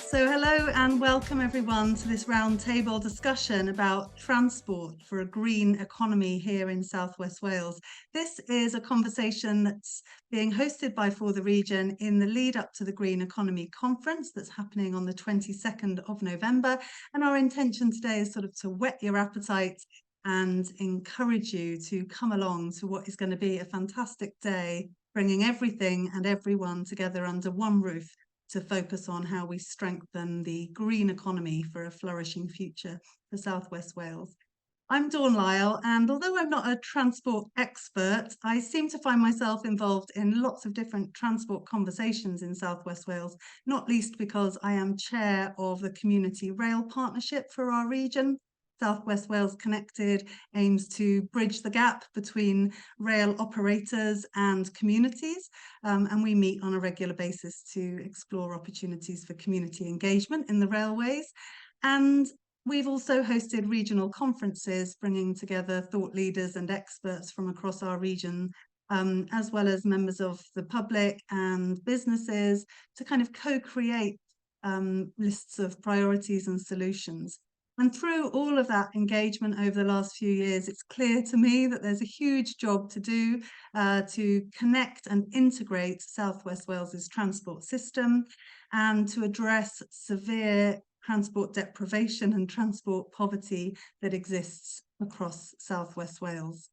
So hello and welcome everyone to this roundtable discussion about transport for a green economy here in South West Wales. This is a conversation that's being hosted by 4theRegion in the lead up to the Green Economy Conference that's happening on the 22nd of November. And our intention today is sort of to whet your appetite and encourage you to come along to what is going to be a fantastic day, bringing everything and everyone together under one roof to focus on how we strengthen the green economy for a flourishing future for South West Wales. I'm Lyle, and although I'm not a transport expert, I seem to find myself involved in lots of different transport conversations in South West Wales, not least because I am chair of the Community Rail Partnership for our region. South West Wales Connected aims to bridge the gap between rail operators and communities, and we meet on a regular basis to explore opportunities for community engagement in the railways. And we've also hosted regional conferences, bringing together thought leaders and experts from across our region, as well as members of the public and businesses, to kind of co-create lists of priorities and solutions. And through all of that engagement over the last few years, it's clear to me that there's a huge job to do to connect and integrate South West Wales's transport system and to address severe transport deprivation and transport poverty that exists across South West Wales.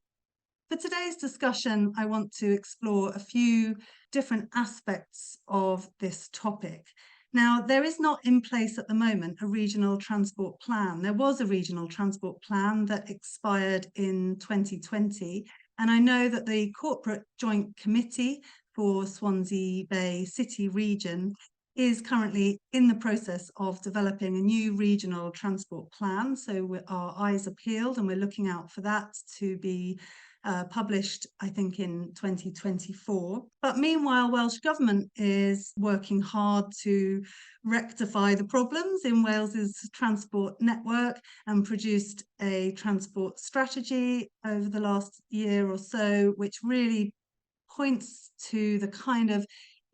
For today's discussion, I want to explore a few different aspects of this topic. Now, there is not in place at the moment a regional transport plan. There was a regional transport plan that expired in 2020, and I know that the Corporate Joint Committee for Swansea Bay City region is currently in the process of developing a new regional transport plan. So our eyes are peeled and we're looking out for that to be published, I think, in 2024. But meanwhile, Welsh Government is working hard to rectify the problems in Wales's transport network and produced a transport strategy over the last year or so, which really points to the kind of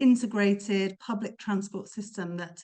integrated public transport system that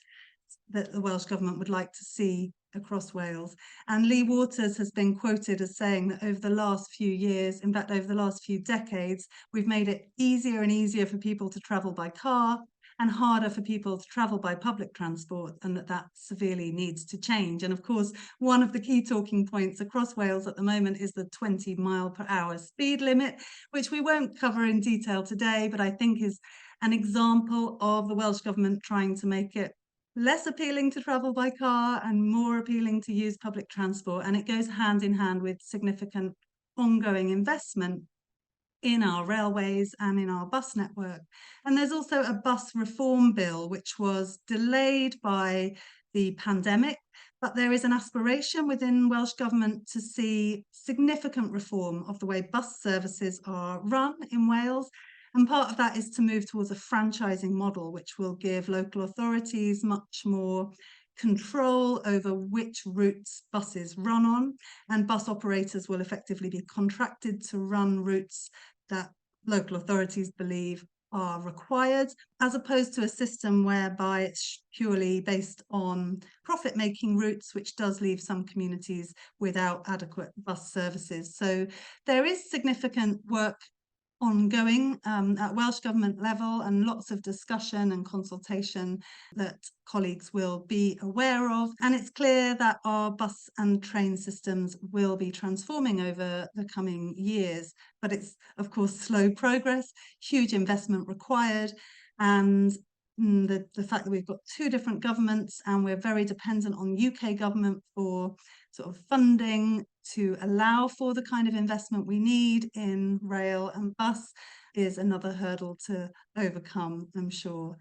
the Welsh Government would like to see across Wales. And Lee Waters has been quoted as saying that over the last few years, in fact, over the last few decades, we've made it easier and easier for people to travel by car and harder for people to travel by public transport, and that severely needs to change. And of course, one of the key talking points across Wales at the moment is the 20-mile-per-hour speed limit, which we won't cover in detail today, but I think is an example of the Welsh Government trying to make it less appealing to travel by car and more appealing to use public transport. And it goes hand in hand with significant ongoing investment in our railways and in our bus network. And there's also a bus reform bill, which was delayed by the pandemic, but there is an aspiration within Welsh Government to see significant reform of the way bus services are run in Wales. And part of that is to move towards a franchising model, which will give local authorities much more control over which routes buses run on, and bus operators will effectively be contracted to run routes that local authorities believe are required, as opposed to a system whereby it's purely based on profit-making routes, which does leave some communities without adequate bus services. So there is significant work ongoing at Welsh Government level, and lots of discussion and consultation that colleagues will be aware of. And it's clear that our bus and train systems will be transforming over the coming years, but it's of course slow progress, huge investment required, and the fact that we've got two different governments and we're very dependent on UK government for sort of funding to allow for the kind of investment we need in rail and bus is another hurdle to overcome, I'm sure.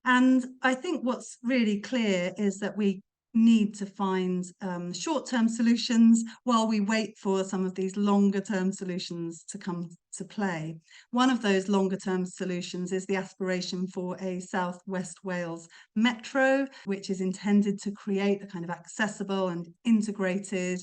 And I think what's really clear is that we need to find short-term solutions while we wait for some of these longer-term solutions to come to play. One of those longer-term solutions is the aspiration for a South West Wales metro, which is intended to create a kind of accessible and integrated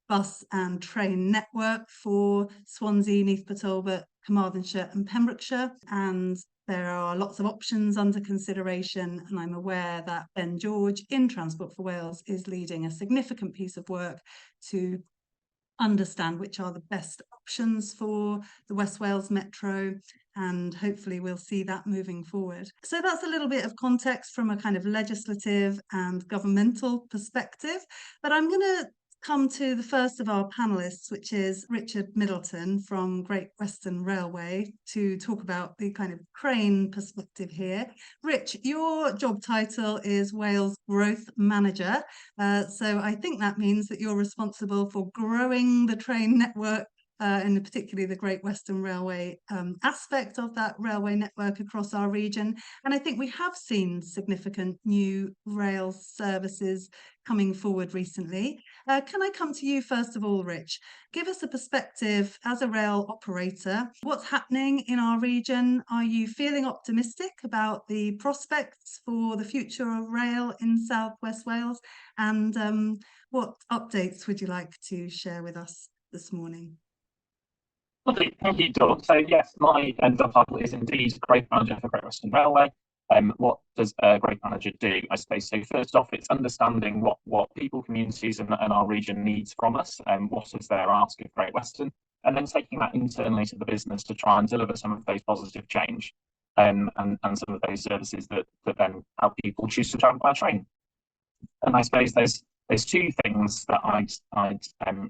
bus and train network for Swansea, Neath Talbot, Carmarthenshire and Pembrokeshire, and there are lots of options under consideration, and I'm aware that Ben George in Transport for Wales is leading a significant piece of work to understand which are the best options for the West Wales Metro, and hopefully we'll see that moving forward. So that's a little bit of context from a kind of legislative and governmental perspective, but I'm going to come to the first of our panelists, which is Richard Middleton from Great Western Railway, to talk about the kind of train perspective here. Rich, your job title is Wales Growth Manager. So I think that means that you're responsible for growing the train network, and particularly the Great Western Railway aspect of that railway network across our region. And I think we have seen significant new rail services coming forward recently. Can I come to you first of all, Rich? Give us a perspective as a rail operator. What's happening in our region? Are you feeling optimistic about the prospects for the future of rail in South West Wales? And what updates would you like to share with us this morning? Lovely, thank you, Dawn. So yes, my job title is indeed Growth Manager for Great Western Railway. What does a Growth Manager do, I suppose? So first off, it's understanding what people, communities and our region needs from us, and what is their ask of Great Western, and then taking that internally to the business to try and deliver some of those positive change, and some of those services that then help people choose to travel by train. And I suppose there's two things that I'd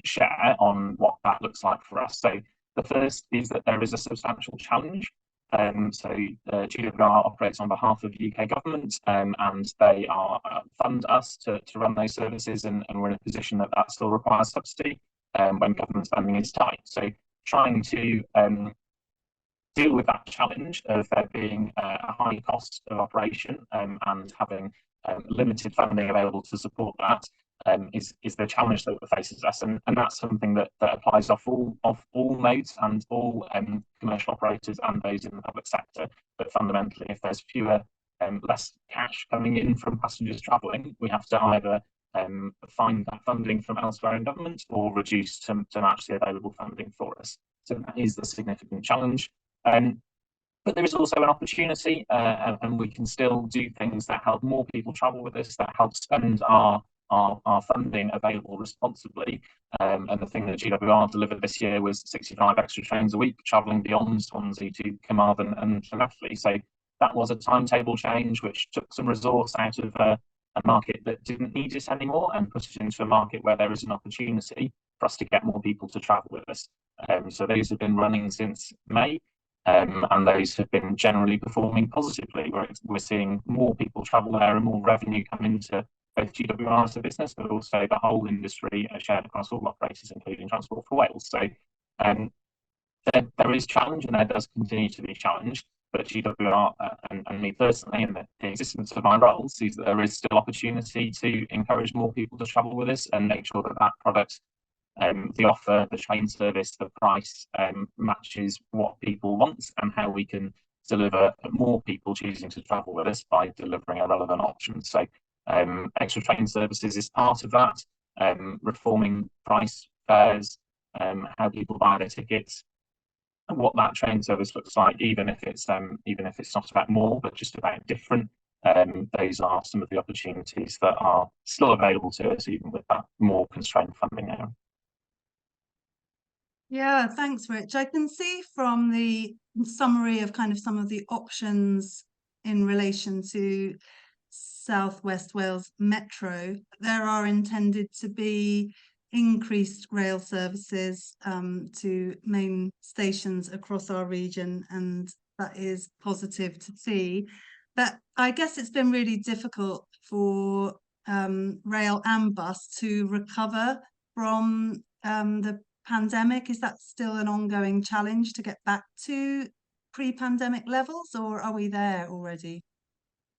share on what that looks like for us. So the first is that there is a substantial challenge. GWR operates on behalf of the UK government, and they fund us to run those services, and we're in a position that still requires subsidy when government funding is tight. So trying to deal with that challenge of there being a high cost of operation and having limited funding available to support that is the challenge that faces us, and that's something that applies off all modes and all commercial operators and those in the public sector. But fundamentally, if there's less cash coming in from passengers travelling, we have to either find that funding from elsewhere in government or reduce to match the available funding for us. So that is the significant challenge. But there is also an opportunity, and we can still do things that help more people travel with us, that help spend our funding available responsibly. And the thing that GWR delivered this year was 65 extra trains a week travelling beyond Swansea to Carmarthen and Llanelli. So that was a timetable change which took some resource out of a market that didn't need it anymore and put it into a market where there is an opportunity for us to get more people to travel with us. So those have been running since May. And those have been generally performing positively. We're seeing more people travel there and more revenue come into both GWR as a business, but also the whole industry shared across all operators, including Transport for Wales. So there is challenge, and there does continue to be challenge. But GWR and me personally, and the existence of my role, sees that there is still opportunity to encourage more people to travel with us and make sure that product, the offer, the train service, the price matches what people want, and how we can deliver more people choosing to travel with us by delivering a relevant option. So extra train services is part of that, reforming price fares, how people buy their tickets, and what that train service looks like, even if it's not about more, but just about different. Those are some of the opportunities that are still available to us, even with that more constrained funding now. Yeah, thanks, Rich. I can see from the summary of kind of some of the options in relation to South West Wales Metro, there are intended to be increased rail services to main stations across our region, and that is positive to see. But I guess it's been really difficult for rail and bus to recover from the pandemic. Is that still an ongoing challenge to get back to pre-pandemic levels, or are we there already?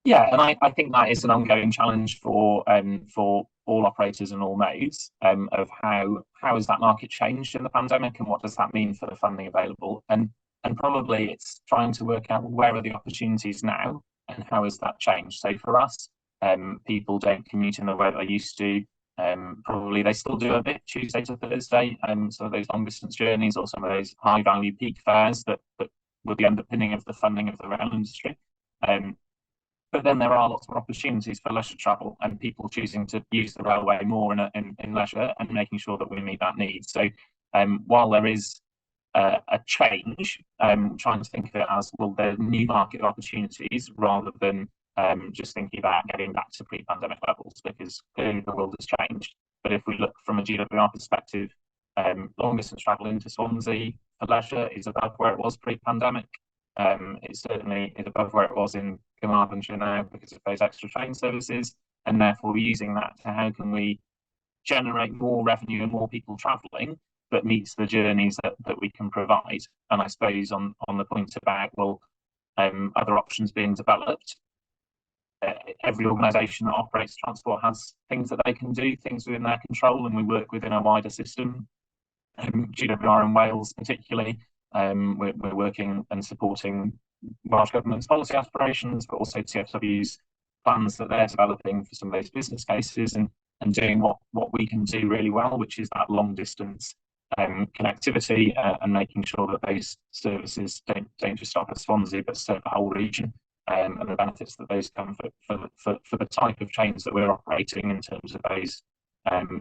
Yeah, and I think that is an ongoing challenge for all operators and all modes, of how has that market changed in the pandemic, and what does that mean for the funding available, and probably it's trying to work out where are the opportunities now and how has that changed. So for us, people don't commute in the way they used to. Probably they still do a bit Tuesday to Thursday, so those long distance journeys or some of those high value peak fares that were the underpinning of the funding of the rail industry. But then there are lots of opportunities for leisure travel and people choosing to use the railway more in leisure and making sure that we meet that need. So while there is a change, trying to think of it as, well, there are new market opportunities rather than just thinking about getting back to pre-pandemic levels, because clearly the world has changed. But if we look from a GWR perspective, long distance travel into Swansea for leisure is above where it was pre-pandemic. It certainly is above where it was in Carmarthenshire now because of those extra train services, and therefore we're using that to how can we generate more revenue and more people travelling that meets the journeys that we can provide. And I suppose on the point about, well, other options being developed, every organisation that operates transport has things that they can do, things within their control, and we work within a wider system. GWR in Wales particularly, we're working and supporting Welsh Government's policy aspirations, but also TfW's plans that they're developing for some of those business cases, and doing what we can do really well, which is that long distance connectivity, and making sure that those services don't just stop at Swansea but serve the whole region, and the benefits that those come for the type of chains that we're operating in terms of those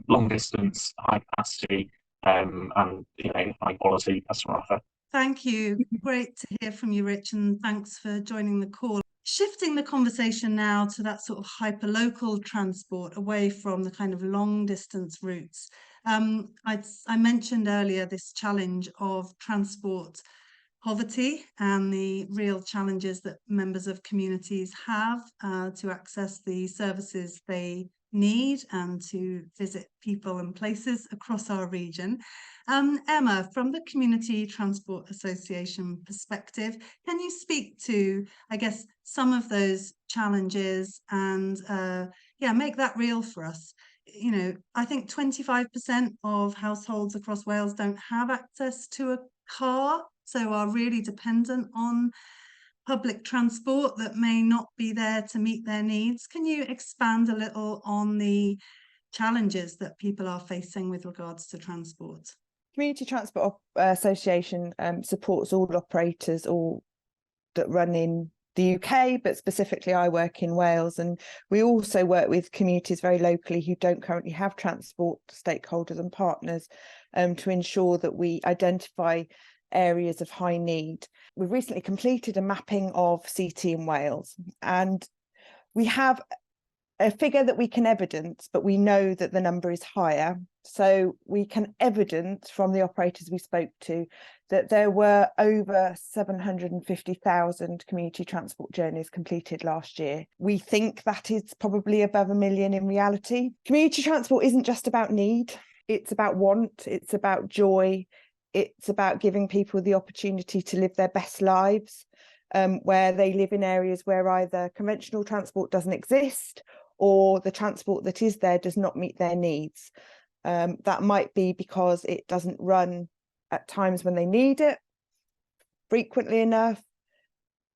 long distance, high capacity, and high quality customer offer. Thank you. Great to hear from you, Rich, and thanks for joining the call. Shifting the conversation now to that sort of hyperlocal transport away from the kind of long distance routes. I mentioned earlier this challenge of transport poverty and the real challenges that members of communities have to access the services they need and to visit people and places across our region. Emma, from the Community Transport Association perspective, can you speak to, I guess, some of those challenges and make that real for us? You know, I think 25% of households across Wales don't have access to a car, so are really dependent on public transport that may not be there to meet their needs. Can you expand a little on the challenges that people are facing with regards to transport? Community Transport Association supports all operators all that run in the UK, but specifically I work in Wales, and we also work with communities very locally who don't currently have transport stakeholders and partners to ensure that we identify areas of high need. We've recently completed a mapping of CT in Wales, and we have a figure that we can evidence, but we know that the number is higher. So we can evidence from the operators we spoke to that there were over 750,000 community transport journeys completed last year. We think that is probably above 1 million in reality. Community transport isn't just about need, it's about want, it's about joy, it's about giving people the opportunity to live their best lives, where they live in areas where either conventional transport doesn't exist or the transport that is there does not meet their needs. That might be because it doesn't run at times when they need it frequently enough,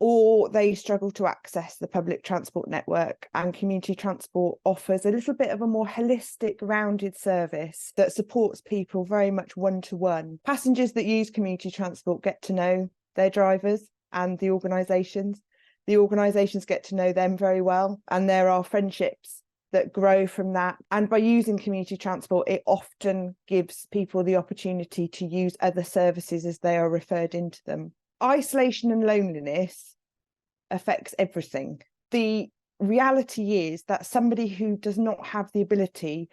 or they struggle to access the public transport network, and community transport offers a little bit of a more holistic, rounded service that supports people very much one-to-one. Passengers that use community transport get to know their drivers and the organisations. The organisations get to know them very well, and there are friendships that grow from that. And by using community transport, it often gives people the opportunity to use other services as they are referred into them. Isolation and loneliness affects everything. The reality is that somebody who does not have the ability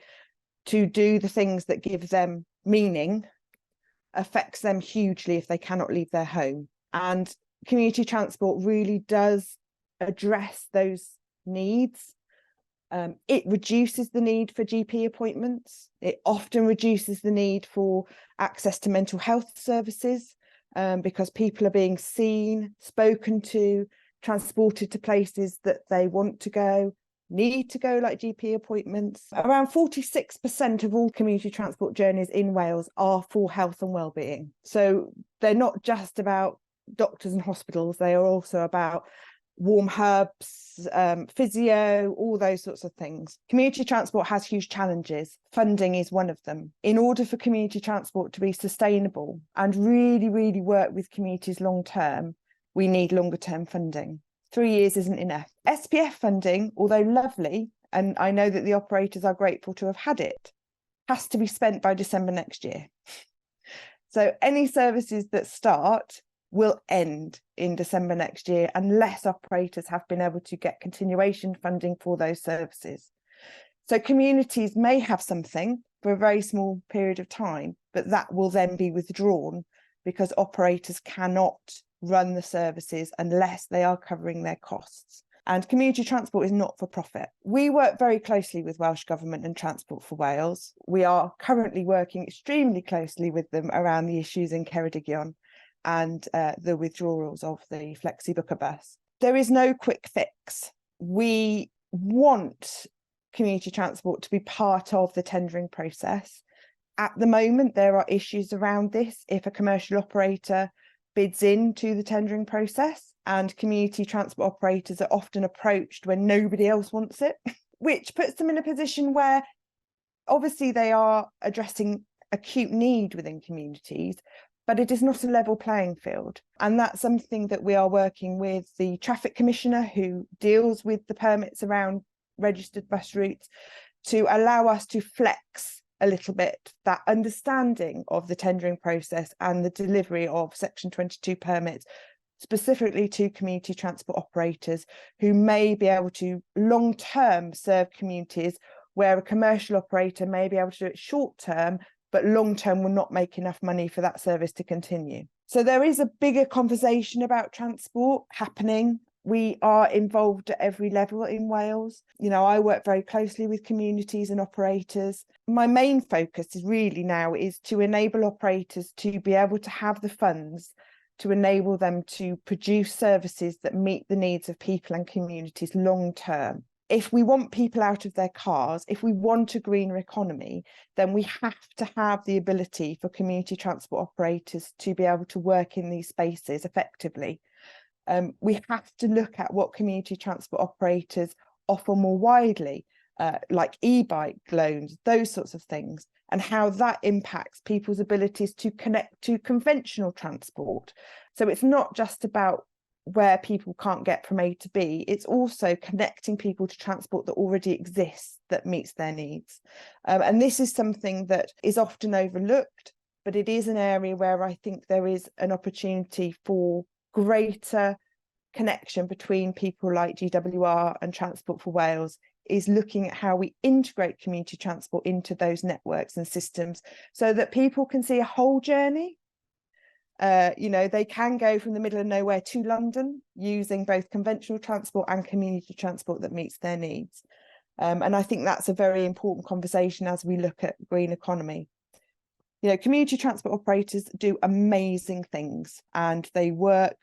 to do the things that give them meaning affects them hugely if they cannot leave their home. And community transport really does address those needs. It reduces the need for GP appointments. It often reduces the need for access to mental health services, because people are being seen, spoken to, transported to places that they want to go, need to go, like GP appointments. Around 46% of all community transport journeys in Wales are for health and wellbeing. So they're not just about doctors and hospitals, they are also about warm hubs, physio, all those sorts of things. Community transport has huge challenges. Funding is one of them. In order for community transport to be sustainable and really, really work with communities long term, we need longer term funding. 3 years isn't enough. SPF funding, although lovely, and I know that the operators are grateful to have had it, has to be spent by December next year. So any services that start will end in December next year unless operators have been able to get continuation funding for those services. So communities may have something for a very small period of time, but that will then be withdrawn because operators cannot run the services unless they are covering their costs. And community transport is not for profit. We work very closely with Welsh Government and Transport for Wales. We are currently working extremely closely with them around the issues in Ceredigion and the withdrawals of the Flexi Booker bus. There is no quick fix. We want community transport to be part of the tendering process. At the moment, there are issues around this. If a commercial operator bids into the tendering process, and community transport operators are often approached when nobody else wants it, which puts them in a position where obviously they are addressing acute need within communities, but it is not a level playing field. And that's something that we are working with the Traffic Commissioner, who deals with the permits around registered bus routes, to allow us to flex a little bit that understanding of the tendering process and the delivery of Section 22 permits, specifically to community transport operators who may be able to long-term serve communities where a commercial operator may be able to do it short-term, but long-term will not make enough money for that service to continue. So there is a bigger conversation about transport happening. We are involved at every level in Wales. You know, I work very closely with communities and operators. My main focus is really now is to enable operators to be able to have the funds to enable them to produce services that meet the needs of people and communities long term. If we want people out of their cars, if we want a greener economy, then we have to have the ability for community transport operators to be able to work in these spaces effectively. We have to look at what community transport operators offer more widely, like e-bike loans, those sorts of things, and how that impacts people's abilities to connect to conventional transport. So it's not just about where people can't get from A to B, it's also connecting people to transport that already exists that meets their needs. And this is something that is often overlooked, but it is an area where I think there is an opportunity for greater connection between people like GWR and Transport for Wales, is looking at how we integrate community transport into those networks and systems so that people can see a whole journey. You know, they can go from the middle of nowhere to London using both conventional transport and community transport that meets their needs. And I think that's a very important conversation as we look at green economy. You know, community transport operators do amazing things and they work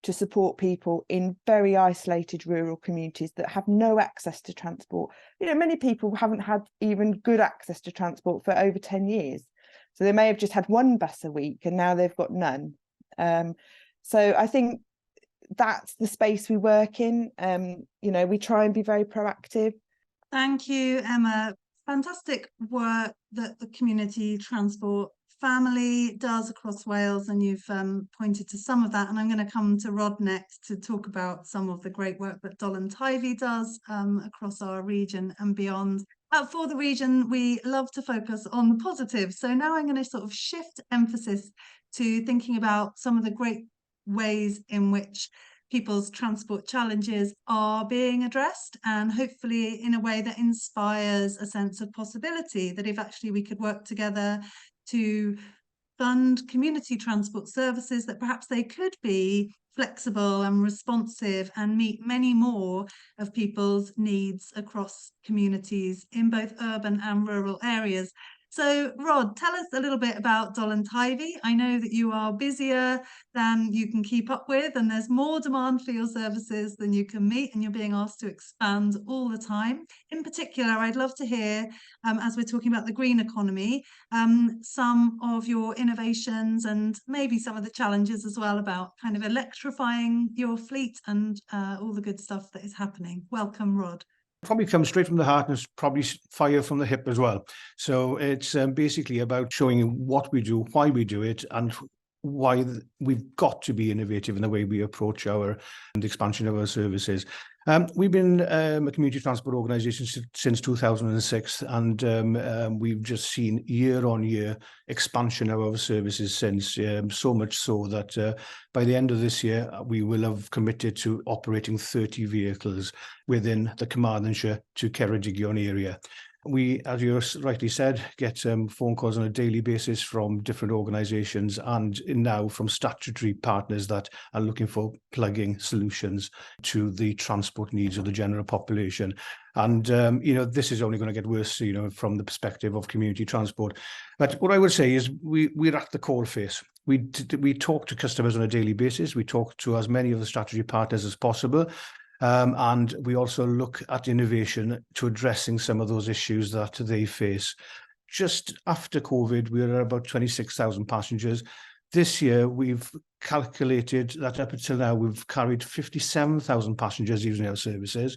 to support people in very isolated rural communities that have no access to transport. You know, many people haven't had even good access to transport for over 10 years. So they may have just had one bus a week and now they've got none. So I think that's the space we work in. You know, we try and be very proactive. Thank you, Emma. Fantastic work that the community transport family does across Wales, and you've pointed to some of that, and I'm going to come to Rod next to talk about some of the great work that Dolen Teifi does across our region and beyond. For the region, we love to focus on the positive, so now I'm going to sort of shift emphasis to thinking about some of the great ways in which people's transport challenges are being addressed, and hopefully in a way that inspires a sense of possibility, that if actually we could work together to fund community transport services, that perhaps they could be flexible and responsive and meet many more of people's needs across communities in both urban and rural areas. So, Rod, tell us a little bit about Dolen Teifi. I know that you are busier than you can keep up with, and there's more demand for your services than you can meet, and you're being asked to expand all the time. In particular, I'd love to hear, as we're talking about the green economy, some of your innovations and maybe some of the challenges as well about kind of electrifying your fleet and all the good stuff that is happening. Welcome, Rod. Probably comes straight from the heart and it's probably fire from the hip as well. So it's basically about showing what we do, why we do it, and why we've got to be innovative in the way we approach the expansion of our services. We've been a community transport organisation since 2006, and we've just seen year-on-year expansion of our services since, so much so that by the end of this year, we will have committed to operating 30 vehicles within the Carmarthenshire to Ceredigion area. We, as you rightly said, get phone calls on a daily basis from different organisations and now from statutory partners that are looking for plugging solutions to the transport needs of the general population. And, this is only going to get worse, from the perspective of community transport. But what I would say is we're at the coalface. We talk to customers on a daily basis. We talk to as many of the statutory partners as possible. And we also look at innovation to addressing some of those issues that they face. Just after COVID, we were at about 26,000 passengers. This year, we've calculated that up until now, we've carried 57,000 passengers using our services.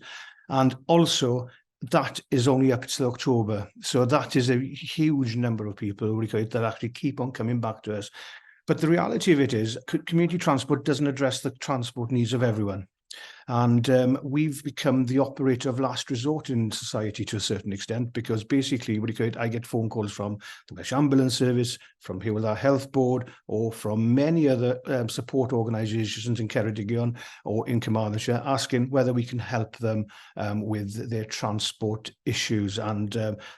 And also, that is only up till October. So that is a huge number of people that actually keep on coming back to us. But the reality of it is, community transport doesn't address the transport needs of everyone. And we've become the operator of last resort in society to a certain extent, because basically, I get phone calls from the Welsh Ambulance Service, from Hywel Dda Health Board, or from many other support organisations in Ceredigion or in Carmarthenshire, asking whether we can help them with their transport issues. And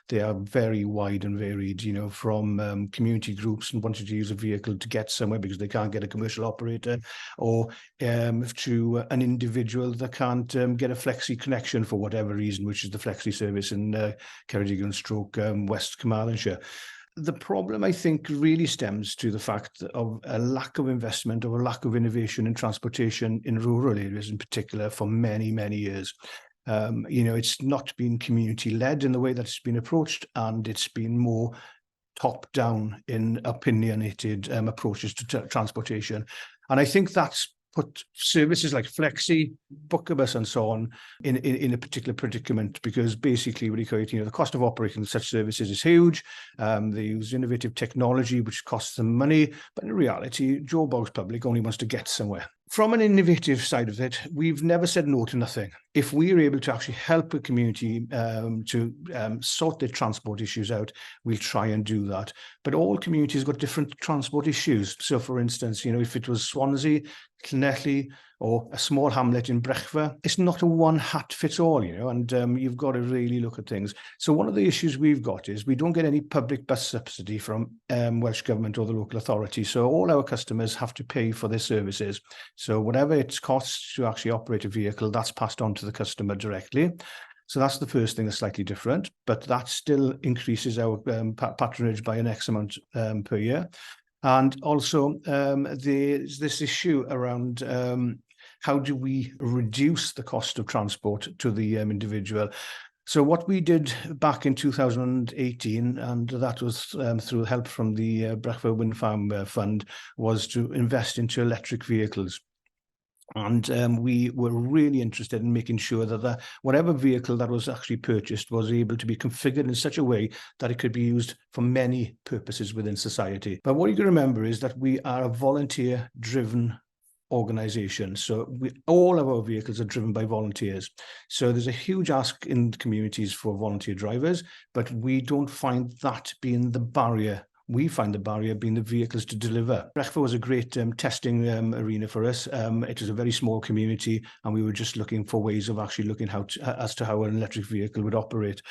they are very wide and varied, from community groups and wanting to use a vehicle to get somewhere because they can't get a commercial operator, or to an individual that can't get a flexi connection for whatever reason, which is the flexi service in Ceredigion / West Carmarthenshire. The problem, I think, really stems to the fact of a lack of investment or a lack of innovation in transportation in rural areas in particular for many, many years. It's not been community-led in the way that it's been approached, and it's been more top-down in opinionated approaches to transportation. And I think that's put services like Flexi, Bookabus and so on in a particular predicament, because basically, the cost of operating such services is huge. They use innovative technology, which costs them money. But in reality, Joe Boggs Public only wants to get somewhere. From an innovative side of it, we've never said no to nothing. If we are able to actually help a community to sort their transport issues out, we'll try and do that. But all communities got different transport issues. So, for instance, if it was Swansea, Llanelli, or a small hamlet in Brechfa, it's not a one hat fits all, and you've got to really look at things. So one of the issues we've got is we don't get any public bus subsidy from Welsh Government or the local authority. So all our customers have to pay for their services. So whatever it costs to actually operate a vehicle, that's passed on to the customer directly. So that's the first thing that's slightly different, but that still increases our patronage by an X amount per year. And also there's this issue around how do we reduce the cost of transport to the individual. So what we did back in 2018, and that was through help from the Brechfa Wind Farm Fund, was to invest into electric vehicles. And we were really interested in making sure that whatever vehicle that was actually purchased was able to be configured in such a way that it could be used for many purposes within society. But what you can remember is that we are a volunteer-driven organisation. So all of our vehicles are driven by volunteers. So there's a huge ask in communities for volunteer drivers, but we don't find that being the barrier. We find the barrier being the vehicles to deliver. Brechfa was a great testing arena for us. It was a very small community, and we were just looking for ways of actually looking as to how an electric vehicle would operate.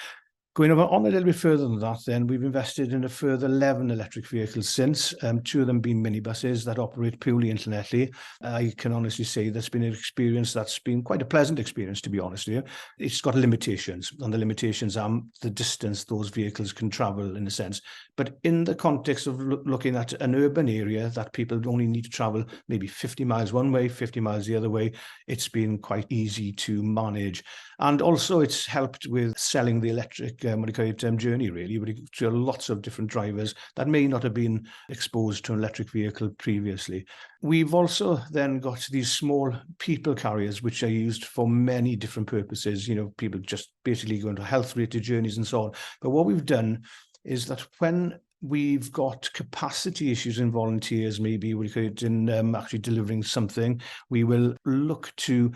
Going on a little bit further than that, then we've invested in a further 11 electric vehicles since, 2 of them being minibuses that operate purely internetly. I can honestly say that's been an experience that's been quite a pleasant experience, to be honest with you. It's got limitations, and the limitations are the distance those vehicles can travel, in a sense. But in the context of looking at an urban area that people only need to travel maybe 50 miles one way, 50 miles the other way, it's been quite easy to manage. And also it's helped with selling the electric journey, really, to lots of different drivers that may not have been exposed to an electric vehicle previously. We've also then got these small people carriers, which are used for many different purposes. People just basically go into health-related journeys and so on. But what we've done is that when we've got capacity issues in volunteers, maybe we could in actually delivering something, we will look to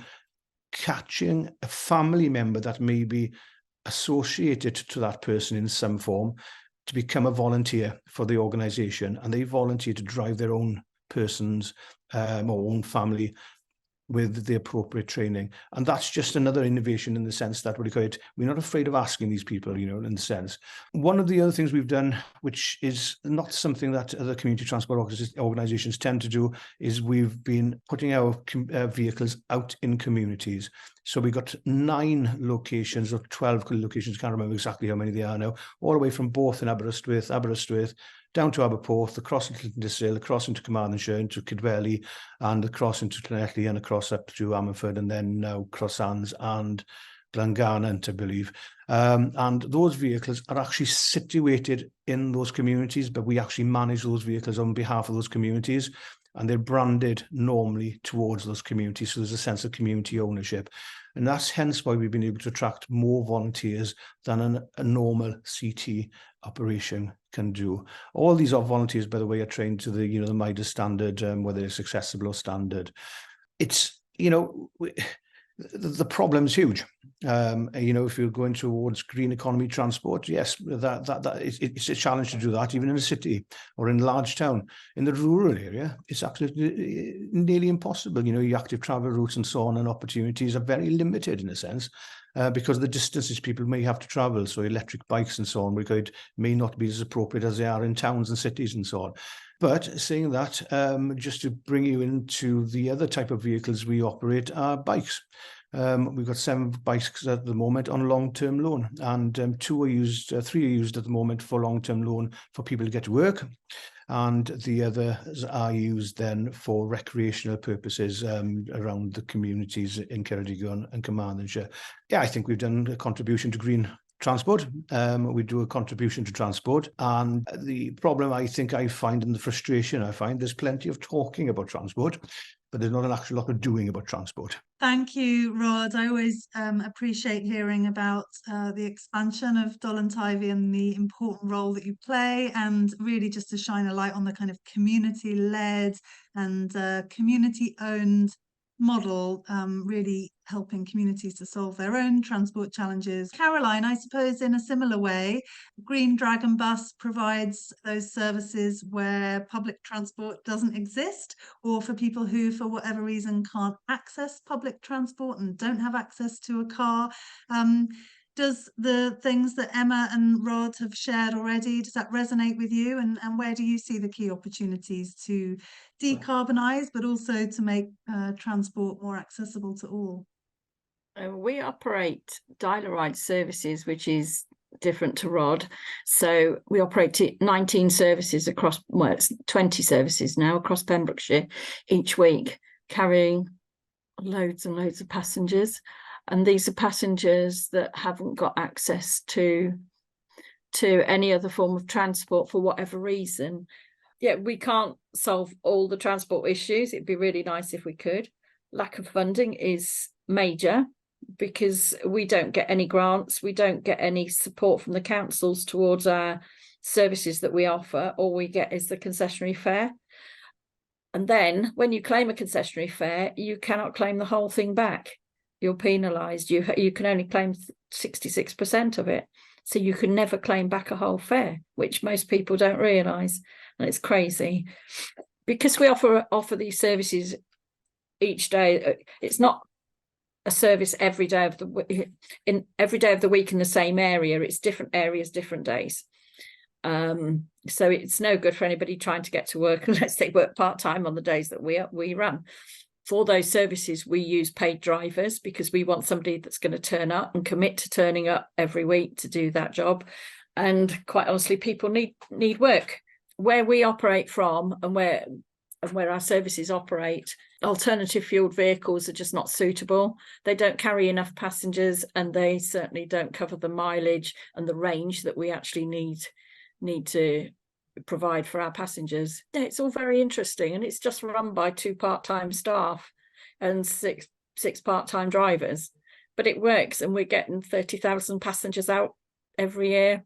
catching a family member that may be associated to that person in some form to become a volunteer for the organisation, and they volunteer to drive their own persons or own family with the appropriate training. And that's just another innovation in the sense that we're not afraid of asking these people, in the sense. One of the other things we've done, which is not something that other community transport organisations tend to do, is we've been putting our vehicles out in communities. So we got 9 locations or 12 locations, can't remember exactly how many they are now, all the way from Bowen and Aberystwyth, down to Aberporth, across into Llandyssil, across into Carmarthenshire, into Kidwelly, and across into Llanelli, and across up to Ammanford, and then now Crossans and Glengarnant, I believe. And those vehicles are actually situated in those communities, but we actually manage those vehicles on behalf of those communities, and they're branded normally towards those communities. So there's a sense of community ownership. And that's hence why we've been able to attract more volunteers than a normal CT operation can do. All these volunteers, by the way, are trained to the the MIDA standard, whether it's accessible or standard. It's the problem's huge. If you're going towards green economy transport, yes, it's a challenge to do that, even in a city or in a large town. In the rural area, it's actually nearly impossible. Your active travel routes and so on and opportunities are very limited in a sense, because of the distances people may have to travel. So electric bikes and so on may not be as appropriate as they are in towns and cities and so on. But saying that, just to bring you into the other type of vehicles we operate are bikes. We've got 7 bikes at the moment on long-term loan, and 3 are used at the moment for long-term loan for people to get to work, and the others are used then for recreational purposes around the communities in Ceredigion and Carmarthenshire. Yeah, I think we've done a contribution to green transport. We do a contribution to transport, and the problem I find, and the frustration I find, there's plenty of talking about transport, but there's not an actual lot of doing about transport. Thank you, Rod. I always appreciate hearing about the expansion of Dolen Teifi and the important role that you play, and really just to shine a light on the kind of community-led and community-owned model, really helping communities to solve their own transport challenges. Caroline, I suppose in a similar way, Green Dragon Bus provides those services where public transport doesn't exist, or for people who, for whatever reason, can't access public transport and don't have access to a car. Does the things that Emma and Rod have shared already, does that resonate with you? And where do you see the key opportunities to decarbonise, but also to make transport more accessible to all? We operate dial-a-ride services, which is different to Rod. So we operate 19 services across, well, it's 20 services now across Pembrokeshire each week, carrying loads and loads of passengers. And these are passengers that haven't got access to any other form of transport for whatever reason. Yeah, we can't solve all the transport issues. It'd be really nice if we could. Lack of funding is major because we don't get any grants. We don't get any support from the councils towards our services that we offer. All we get is the concessionary fare. And then when you claim a concessionary fare, you cannot claim the whole thing back. You're penalised. You can only claim 66% of it. So you can never claim back a whole fare, which most people don't realise. And it's crazy. Because we offer these services each day, it's not a service every day of the week in the same area. It's different areas, different days. So it's no good for anybody trying to get to work unless they work part-time on the days that we run. For those services, we use paid drivers because we want somebody that's going to turn up and commit to turning up every week to do that job. And quite honestly, people need work. Where we operate from and where our services operate, alternative fueled vehicles are just not suitable. They don't carry enough passengers, and they certainly don't cover the mileage and the range that we actually need to provide for our passengers. It's all very interesting, and it's just run by 2 part-time staff and six part-time drivers, but it works, and we're getting 30,000 passengers out every year,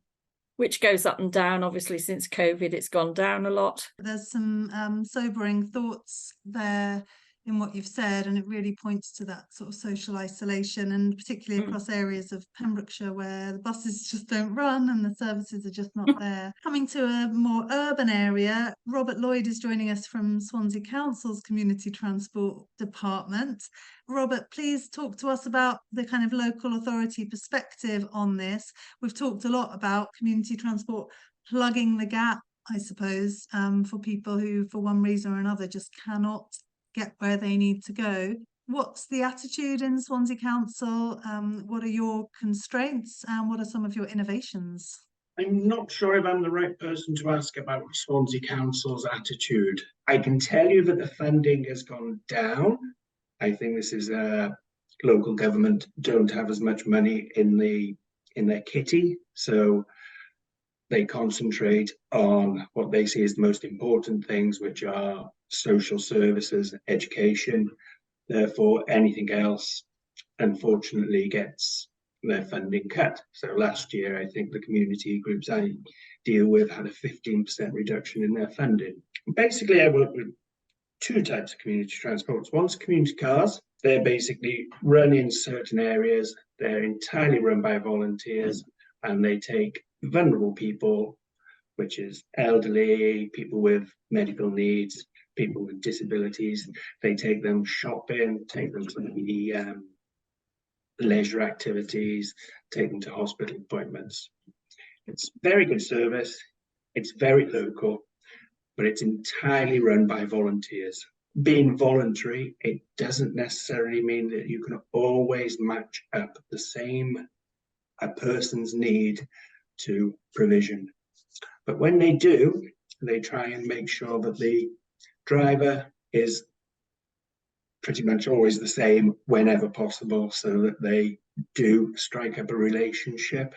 which goes up and down. Obviously, since COVID, it's gone down a lot. There's some sobering thoughts there in what you've said, and it really points to that sort of social isolation, and particularly across areas of Pembrokeshire where the buses just don't run and the services are just not there. Coming to a more urban area, Robert Lloyd is joining us from Swansea Council's Community Transport Department. Robert, please talk to us about the kind of local authority perspective on this. We've talked a lot about community transport plugging the gap, I suppose, for people who, for one reason or another, just cannot get where they need to go. What's the attitude in Swansea Council? What are your constraints, and what are some of your innovations? I'm not sure if I'm the right person to ask about Swansea Council's attitude. I can tell you that the funding has gone down. I think this is local government don't have as much money in their kitty, so they concentrate on what they see as the most important things, which are social services, education. Therefore, anything else, unfortunately, gets their funding cut. So last year, I think the community groups I deal with had a 15% reduction in their funding. Basically, I work with 2 types of community transports. One's community cars. They're basically run in certain areas. They're entirely run by volunteers, and they take vulnerable people, which is elderly, people with medical needs, people with disabilities. They take them shopping, take them to the leisure activities, take them to hospital appointments. It's very good service. It's very local, but it's entirely run by volunteers. Being voluntary, it doesn't necessarily mean that you can always match up the same a person's need to provision. But when they do, they try and make sure that the driver is pretty much always the same whenever possible, so that they do strike up a relationship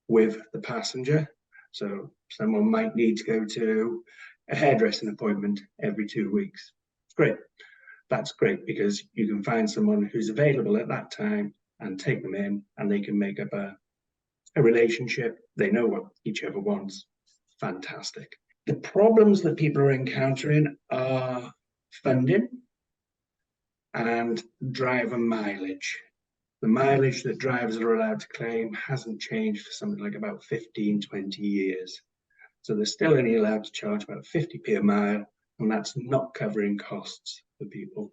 with the passenger. So someone might need to go to a hairdressing appointment every 2 weeks. It's great. That's great because you can find someone who's available at that time and take them in, and they can make up a relationship. They know what each other wants. Fantastic. The problems that people are encountering are funding and driver mileage. The mileage that drivers are allowed to claim hasn't changed for something like about 15, 20 years. So they're still only allowed to charge about 50p a mile, and that's not covering costs for people.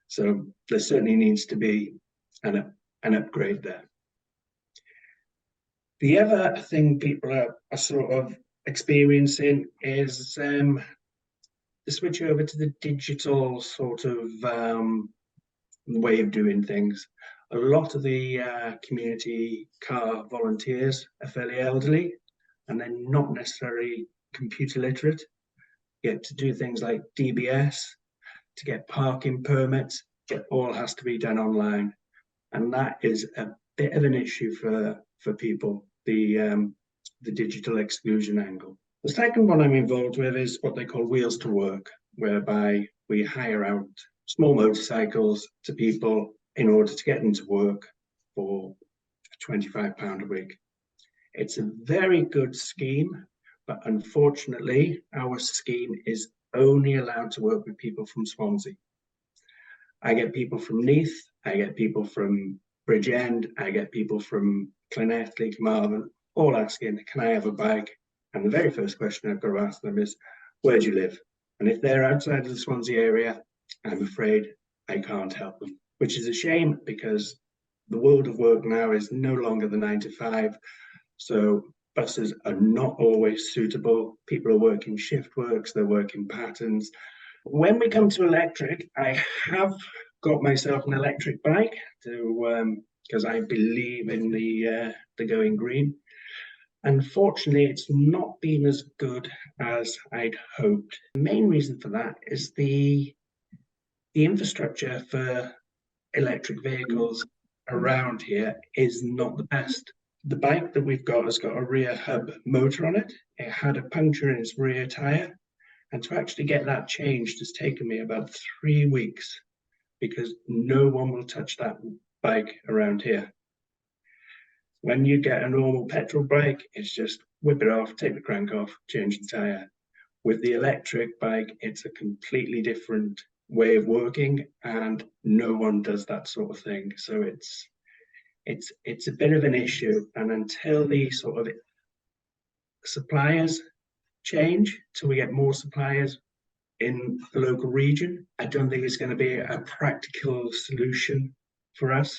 So there certainly needs to be an upgrade there. The other thing people are sort of experiencing is the switch over to the digital sort of way of doing things. A lot of the community car volunteers are fairly elderly, and they're not necessarily computer literate. Yet to do things like DBS, to get parking permits, it all has to be done online. And that is a bit of an issue for people, the digital exclusion angle. The second one I'm involved with is what they call Wheels to Work, whereby we hire out small motorcycles to people in order to get them to work for £25 a week. It's a very good scheme, but unfortunately, our scheme is only allowed to work with people from Swansea. I get people from Neath, I get people from Bridgend, I get people from Llanelli, Carmarthen, all asking, can I have a bike? And the very first question I've got to ask them is, where do you live? And if they're outside of the Swansea area, I'm afraid I can't help them. which is a shame because the world of work now is no longer the 9 to 5. So buses are not always suitable. People are working shift works, they're working patterns. When we come to electric, I have got myself an electric bike to because I believe in the going green. Unfortunately, it's not been as good as I'd hoped. The main reason for that is the infrastructure for electric vehicles around here is not the best. The bike that we've got has got a rear hub motor on it. It had a puncture in its rear tire. And to actually get that changed has taken me about 3 weeks because no one will touch that bike around here. When you get a normal petrol bike, it's just whip it off, take the crank off, change the tire. With the electric bike, it's a completely different way of working and no one does that sort of thing. So it's a bit of an issue. And until the sort of suppliers change, till we get more suppliers in the local region, I don't think it's going to be a practical solution for us.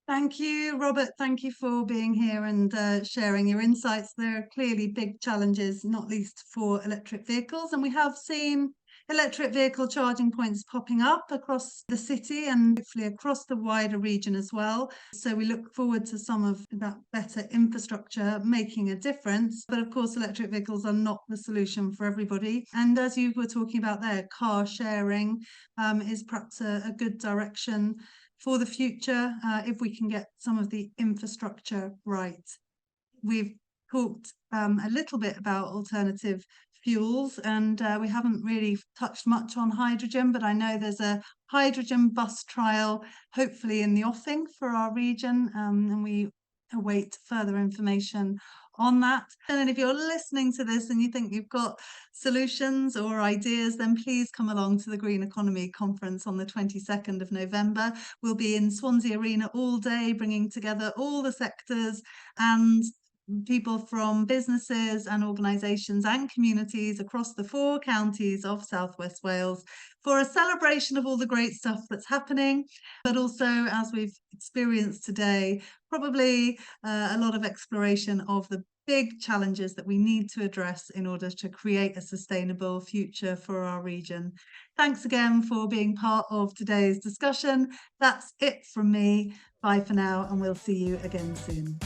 Thank you, Robert. Thank you for being here and sharing your insights. There are clearly big challenges, not least for electric vehicles. And we have seen electric vehicle charging points popping up across the city and hopefully across the wider region as well. So we look forward to some of that better infrastructure making a difference. But of course, electric vehicles are not the solution for everybody. And as you were talking about there, car sharing is perhaps a good direction for the future if we can get some of the infrastructure right. We've talked a little bit about alternative fuels and we haven't really touched much on hydrogen, but I know there's a hydrogen bus trial hopefully in the offing for our region and we await further information on that. And if you're listening to this and you think you've got solutions or ideas, then please come along to the Green Economy Conference on the 22nd of November. We'll be in Swansea Arena all day, bringing together all the sectors and people from businesses and organisations and communities across the 4 counties of South West Wales for a celebration of all the great stuff that's happening, but also, as we've experienced today, probably a lot of exploration of the big challenges that we need to address in order to create a sustainable future for our region. Thanks again for being part of today's discussion. That's it from me. Bye for now, and we'll see you again soon.